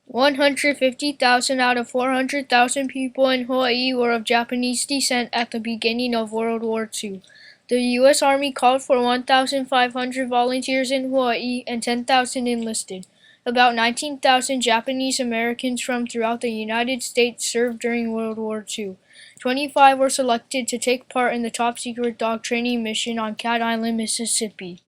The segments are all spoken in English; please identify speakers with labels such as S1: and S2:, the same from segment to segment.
S1: 150,000 out of 400,000 people in Hawaii were of Japanese descent at the beginning of World War II. The U.S. Army called for 1,500 volunteers in Hawaii and 10,000 enlisted. About 19,000 Japanese Americans from throughout the United States served during World War II. 25 were selected to take part in the top-secret dog training mission on Cat Island, Mississippi.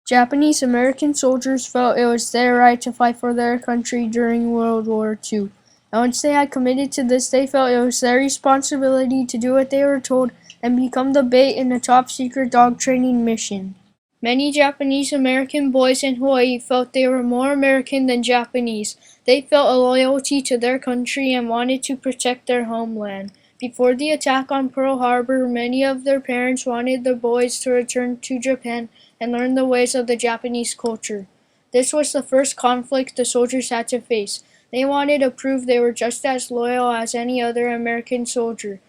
S1: Japanese American soldiers felt it was their right to fight for their country during World War II. And once they had committed to this, they felt it was their responsibility to do what they were told and become the bait in the top-secret dog training mission. Many Japanese American boys in Hawaii felt they were more American than Japanese. They felt a loyalty to their country and wanted to protect their homeland. Before the attack on Pearl Harbor, many of their parents wanted the boys to return to Japan and learn the ways of the Japanese culture. This was the first conflict the soldiers had to face. They wanted to prove they were just as loyal as any other American soldier.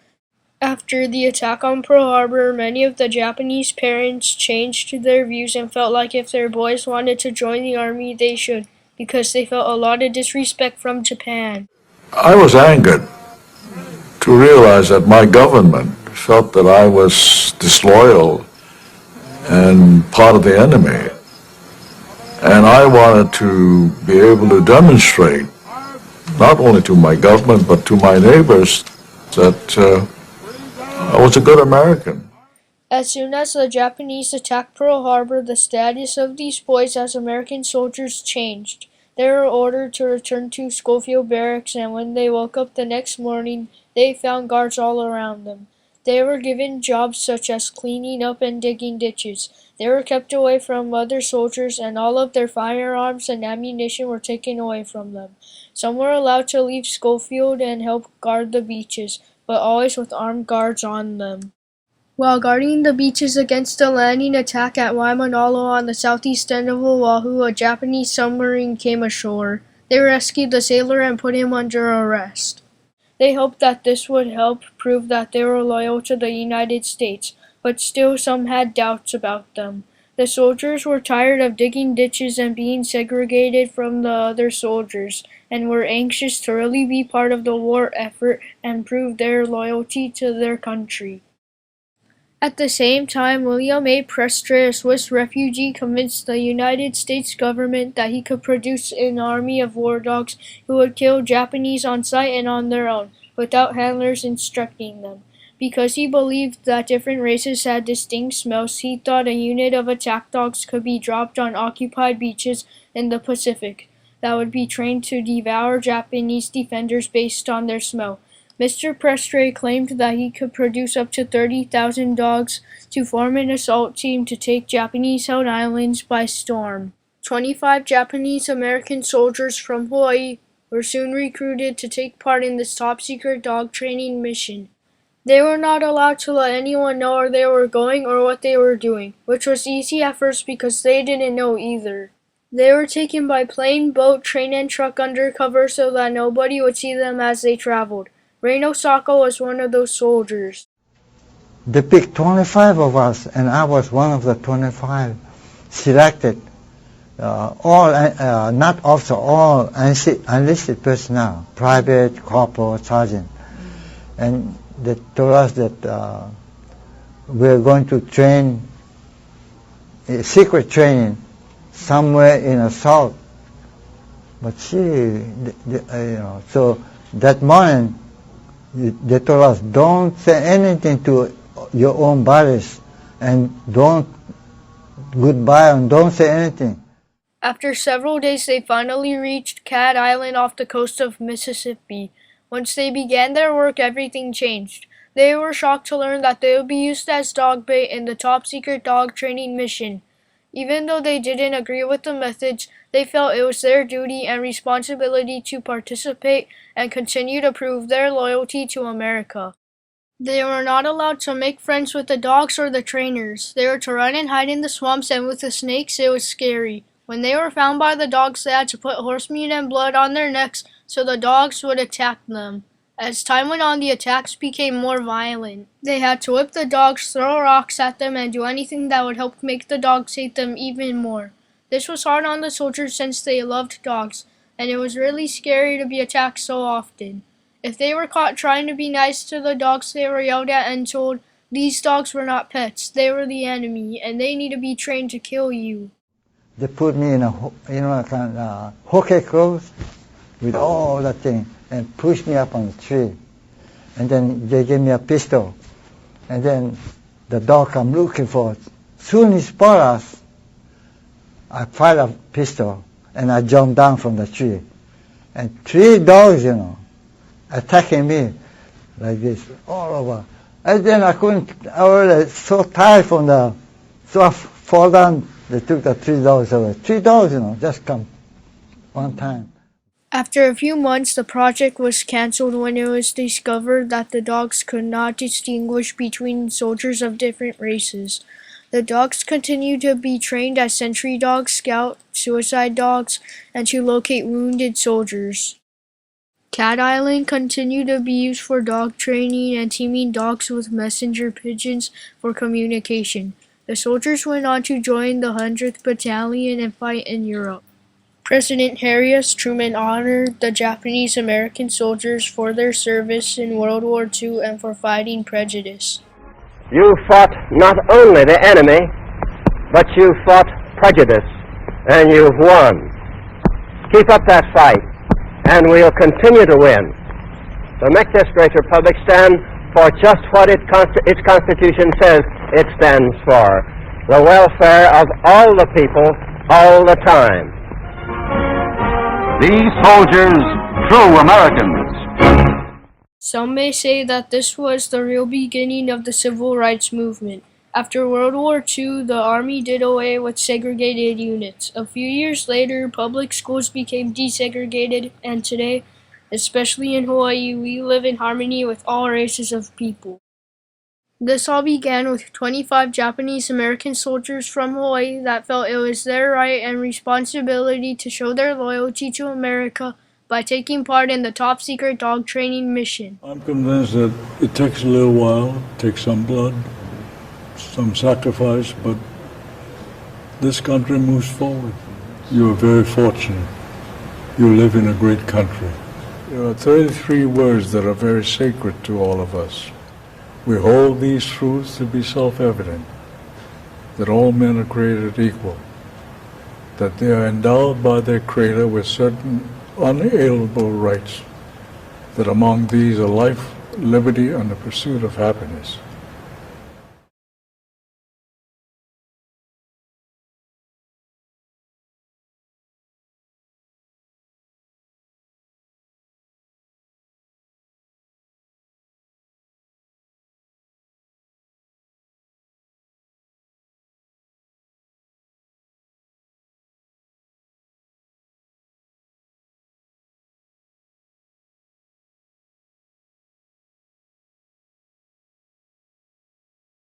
S1: After the attack on Pearl Harbor, many of the Japanese parents changed their views and felt like if their boys wanted to join the army, they should, because they felt a lot of disrespect from Japan.
S2: I was angered to realize that my government felt that I was disloyal and part of the enemy. And I wanted to be able to demonstrate, not only to my government, but to my neighbors, that I was a good American.
S1: As soon as the Japanese attacked Pearl Harbor, the status of these boys as American soldiers changed. They were ordered to return to Schofield Barracks, and when they woke up the next morning, they found guards all around them. They were given jobs such as cleaning up and digging ditches. They were kept away from other soldiers, and all of their firearms and ammunition were taken away from them. Some were allowed to leave Schofield and help guard the beaches, but always with armed guards on them. While guarding the beaches against a landing attack at Waimanalo on the southeast end of Oahu, a Japanese submarine came ashore. They rescued the sailor and put him under arrest. They hoped that this would help prove that they were loyal to the United States, but still some had doubts about them. The soldiers were tired of digging ditches and being segregated from the other soldiers, and were anxious to really be part of the war effort and prove their loyalty to their country. At the same time, William A. Prestre, a Swiss refugee, convinced the United States government that he could produce an army of war dogs who would kill Japanese on sight and on their own, without handlers instructing them. Because he believed that different races had distinct smells, he thought a unit of attack dogs could be dropped on occupied beaches in the Pacific that would be trained to devour Japanese defenders based on their smell. Mr. Prestre claimed that he could produce up to 30,000 dogs to form an assault team to take Japanese-held islands by storm. 25 Japanese American soldiers from Hawaii were soon recruited to take part in this top-secret dog training mission. They were not allowed to let anyone know where they were going or what they were doing, which was easy at first because they didn't know either. They were taken by plane, boat, train, and truck undercover so that nobody would see them as they traveled. Reino Sako was one of those soldiers.
S3: They picked 25 of us, and I was one of the 25 selected. Not officer, all enlisted personnel, private, corporal, sergeant. And they told us that we're going to train, secret training, somewhere in the south. But so that morning, they told us, don't say anything to your own bodies, and don't goodbye, and don't say anything.
S1: After several days, they finally reached Cat Island off the coast of Mississippi. Once they began their work, everything changed. They were shocked to learn that they would be used as dog bait in the top-secret dog training mission. Even though they didn't agree with the methods, they felt it was their duty and responsibility to participate and continue to prove their loyalty to America. They were not allowed to make friends with the dogs or the trainers. They were to run and hide in the swamps, and with the snakes it was scary. When they were found by the dogs, they had to put horse meat and blood on their necks so the dogs would attack them. As time went on, the attacks became more violent. They had to whip the dogs, throw rocks at them, and do anything that would help make the dogs hate them even more. This was hard on the soldiers since they loved dogs. and it was really scary to be attacked so often. If they were caught trying to be nice to the dogs, they were yelled at and told these dogs were not pets, they were the enemy, and they need to be trained to kill you.
S3: They put me in a kind of hockey clothes with all that thing and pushed me up on the tree. And then they gave me a pistol. And then the dog I'm looking for. Soon he spot us. I fired a pistol and I jumped down from the tree. And 3 dogs, attacking me like this all over. And then I was so tired so I fall down. They took the 3 dogs away. 3 dogs, just come one time.
S1: After a few months, the project was cancelled when it was discovered that the dogs could not distinguish between soldiers of different races. The dogs continued to be trained as sentry dogs, scout, suicide dogs, and to locate wounded soldiers. Cat Island continued to be used for dog training and teaming dogs with messenger pigeons for communication. The soldiers went on to join the 100th Battalion and fight in Europe. President Harry S. Truman honored the Japanese American soldiers for their service in World War II and for fighting prejudice.
S4: You fought not only the enemy, but you fought prejudice, and you've won. Keep up that fight, and we'll continue to win. To make this great republic stand for just what its Constitution says it stands for, the welfare of all the people, all the time.
S5: These soldiers, true Americans.
S1: Some may say that this was the real beginning of the civil rights movement. After World War II, the Army did away with segregated units. A few years later, public schools became desegregated, and today, especially in Hawaii, we live in harmony with all races of people. This all began with 25 Japanese American soldiers from Hawaii that felt it was their right and responsibility to show their loyalty to America by taking part in the top-secret dog training mission.
S6: I'm convinced that it takes a little while, it takes some blood, some sacrifice, but this country moves forward. You are very fortunate. You live in a great country. There are 33 words that are very sacred to all of us. We hold these truths to be self-evident, that all men are created equal, that they are endowed by their Creator with certain unalienable rights, that among these are life, liberty, and the pursuit of happiness.